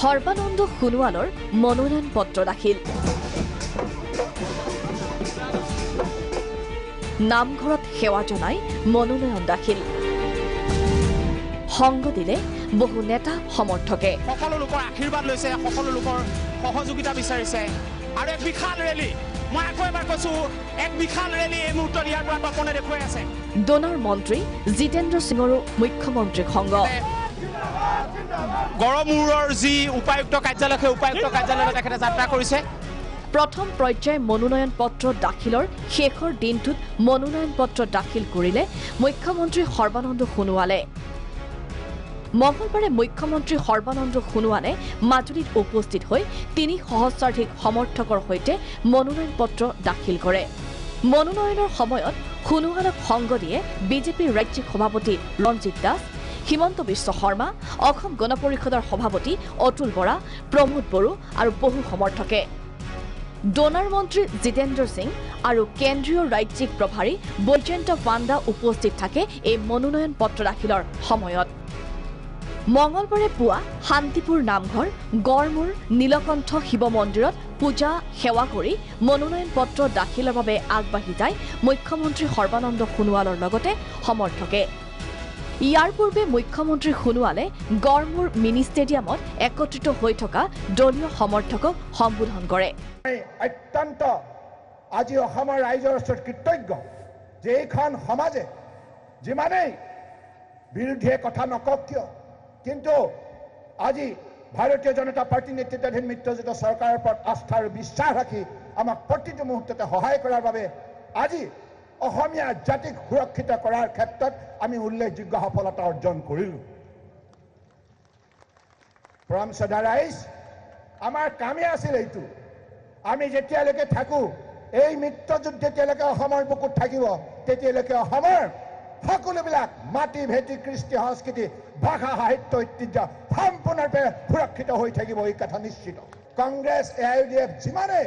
সৰ্বানন্দ সোণোৱালৰ মনোনয়ন পত্ৰ দাখিল। নামঘৰত সেৱা জনাই মনোনয়ন দাখিল। সংগ দিলে বহু নেতা সমৰ্থকে। সকলো লোকৰ আশীৰ্বাদ লৈছে, সকলো লোকৰ সহযোগিতা বিচাৰিছে আৰু এক বিশাল ৰেলী। মই আকৌ এবাৰ কৈছো, এক বিশাল ৰেলী এই মুহূৰ্তত ইয়াৰ পৰা তপনে দেখুৱাই আছে। ডোনাৰ মন্ত্ৰী জিতেন্দ্ৰ সিঙৰো মুখ্যমন্ত্ৰীক সংগ। গড়মূৰৰ যি উপায়ুক্ত কাৰ্যালয়, সেই উপায়ুক্ত কাৰ্যালয়লৈ তেখেতে যাত্ৰা কৰিছে। প্ৰথম পৰ্যায় মনোনয়ন পত্ৰ দাখিলৰ শেষৰ দিনটোত মনোনয়ন পত্ৰ দাখিল কৰিলে মুখ্যমন্ত্ৰী সৰ্বানন্দ সোণোৱালে। মঙলবাৰে মুখ্যমন্ত্ৰী সৰ্বানন্দ সোণোৱালে মাজুলীত উপস্থিত হৈ ৩ সহস্ৰাধিক সমৰ্থকৰ সৈতে মনোনয়ন পত্ৰ দাখিল কৰে। মনোনয়নৰ সময়ত সোণোৱালক সংগ দিয়ে বিজেপিৰ ৰাজ্যিক সভাপতি ৰঞ্জিত দাস, হিমন্ত বিশ্ব শৰ্মা, অসম গণ পৰিষদৰ সভাপতি অতুল বৰা, প্ৰমোদ বড়ো আৰু বহু সমৰ্থকে। ডোনাৰ মন্ত্ৰী জিতেন্দ্ৰ সিং আৰু কেন্দ্ৰীয় ৰাজ্যিক প্ৰভাৰী বৈজয়ন্ত পাণ্ডা উপস্থিত থাকে এই মনোনয়ন পত্ৰ দাখিলৰ সময়ত। মঙলবাৰে পুৱা শান্তিপুৰ নামঘৰ গড়মূৰ নীলকণ্ঠ শিৱ মন্দিৰত পূজা সেৱা কৰি মনোনয়ন পত্ৰ দাখিলৰ বাবে আগবাঢ়ি যায় মুখ্যমন্ত্ৰী সৰ্বানন্দ সোণোৱালৰ লগতে সমৰ্থকে। ইয়াৰ পূৰ্বে মুখ্যমন্ত্ৰী সোণোৱালে গড়মূৰ মিনি ষ্টেডিয়ামত একত্ৰিত হৈ থকা দলীয় সমৰ্থকক সম্বোধন কৰে। অত্যন্ত আজি অসমৰ ৰাইজৰ ওচৰত কৃতজ্ঞ যে এইখন সমাজে যিমানেই বিৰোধীয়ে কথা নকওক কিয়, কিন্তু আজি ভাৰতীয় জনতা পাৰ্টী নেতৃত্বাধীন মিত্ৰজোঁট চৰকাৰৰ ওপৰত আস্থা আৰু বিশ্বাস ৰাখি আমাক প্ৰতিটো মুহূৰ্ততে সহায় কৰাৰ বাবে আজি অসমীয়া জাতিক সুৰক্ষিত কৰাৰ ক্ষেত্ৰত আমি উল্লেখযোগ্য সফলতা অৰ্জন কৰিলোঁ। পৰম শ্ৰদ্ধা ৰাইজ, আমাৰ কামেই আছিল এইটো। আমি যেতিয়ালৈকে থাকোঁ, এই মিত্ৰজোঁট যেতিয়ালৈকে অসমৰ বুকুত থাকিব, তেতিয়ালৈকে অসমৰ সকলোবিলাক মাটি ভেটি কৃষ্টি সংস্কৃতি ভাষা সাহিত্য ঐতিহ্য সম্পূৰ্ণৰূপে সুৰক্ষিত হৈ থাকিব, এই কথা নিশ্চিত। কংগ্ৰেছ AIUDF যিমানে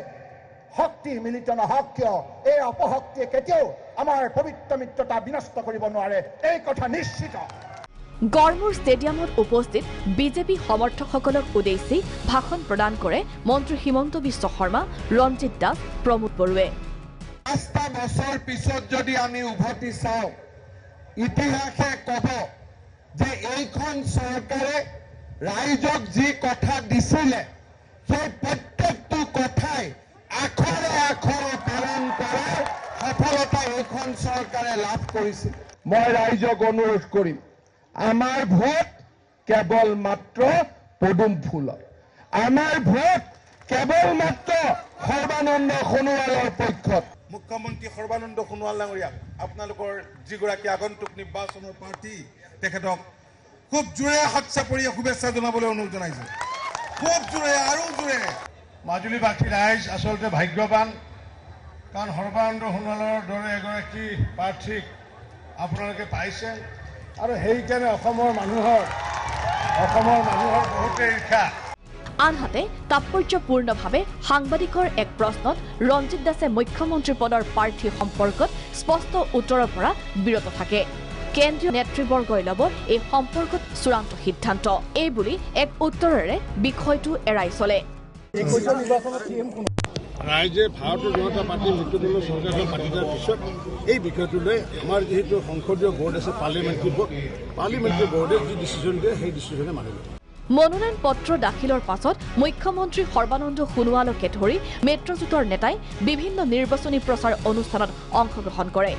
শক্তি মিলিত নহওক কিয়, এই অপশক্তিয়ে কেতিয়াও আমাৰ পবিত্ৰ মিত্ৰতা বিনষ্ট কৰিব নোৱাৰে, এই কথা নিশ্চিত। গড়মূৰ ষ্টেডিয়ামত উপস্থিত বিজেপি সমৰ্থকসকলক উদ্দেশ্যি ভাষণ প্ৰদান কৰে মন্ত্ৰী হিমন্ত বিশ্ব শৰ্মা, ৰঞ্জিত দাস, প্ৰমোদ বড়োৱে। 5টা বছৰ পিছত যদি আমি উভতি চাওঁ, ইতিহাসে ক'ব যে এইখন চৰকাৰে ৰাইজক যি কথা দিছিলে, সেই প্ৰত্যেকটো কথাই আখৰে আখৰে পালন কৰাৰ সফলতা এইখন চৰকাৰে লাভ কৰিছিল। মই ৰাইজক অনুৰোধ কৰিম, আমাৰ ভোট কেৱল মাত্ৰ পদুম ফুলৰ, আমাৰ ভোট কেৱল মাত্ৰ সৰ্বানন্দ সোণোৱালৰ পক্ষত। মুখ্যমন্ত্ৰী সৰ্বানন্দ সোণোৱাল ডাঙৰীয়াক আপোনালোকৰ যিগৰাকী আগন্তুক নিৰ্বাচনৰ প্ৰাৰ্থী, তেখেতক খুব জোৰে হাত চাপৰি শুভেচ্ছা জনাবলৈ অনুৰোধ জনাইছোঁ। খুব জোৰে আৰু জোৰে। মাজুলীবাসী ৰাইজ আচলতে ভাগ্যৱান, কাৰণ সৰ্বানন্দ সোণোৱালৰ দৰে এগৰাকী প্ৰাৰ্থীক আপোনালোকে পাইছে আৰু সেইকাৰণে অসমৰ মানুহৰ বহুতেই ঈৰ্ষা। আনহাতে তাৎপৰ্যপূৰ্ণভাৱে সাংবাদিকৰ এক প্ৰশ্নত ৰঞ্জিত দাসে মুখ্যমন্ত্ৰী পদৰ প্ৰাৰ্থী সম্পৰ্কত স্পষ্ট উত্তৰৰ পৰা বিৰত থাকে। কেন্দ্ৰীয় নেতৃবৰ্গই ল'ব এই সম্পৰ্কত চূড়ান্ত সিদ্ধান্ত, এই বুলি এক উত্তৰেৰে বিষয়টো এৰাই চলে। ৰাইজে ভাৰতীয় জনতা পাৰ্টীৰ মিত্ৰদলৰ চৰকাৰখন পাতি দিয়াৰ পিছত এই বিষয়টোলৈ আমাৰ যিহেতু সংসদীয় বোৰ্ড আছে, পাৰ্লিমেণ্টাৰী বোৰ্ডে যি ডিচিশ্যন দিয়ে সেই ডিচিশ্যনে মানিব। মনোনয়ন পত্ৰ দাখিলৰ পাছত মুখ্যমন্ত্ৰী সৰ্বানন্দ সোণোৱালকে ধৰি মিত্ৰজোঁটৰ নেতাই বিভিন্ন নিৰ্বাচনী প্ৰচাৰ অনুষ্ঠানত অংশগ্ৰহণ কৰে।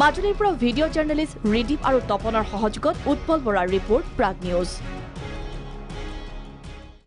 মাজুলীৰ পৰা ভিডিঅ' জাৰ্নেলিষ্ট ৰিদীপ আৰু তপনৰ সহযোগত উৎপল বৰাৰ ৰিপৰ্ট, প্ৰাগ নিউজ।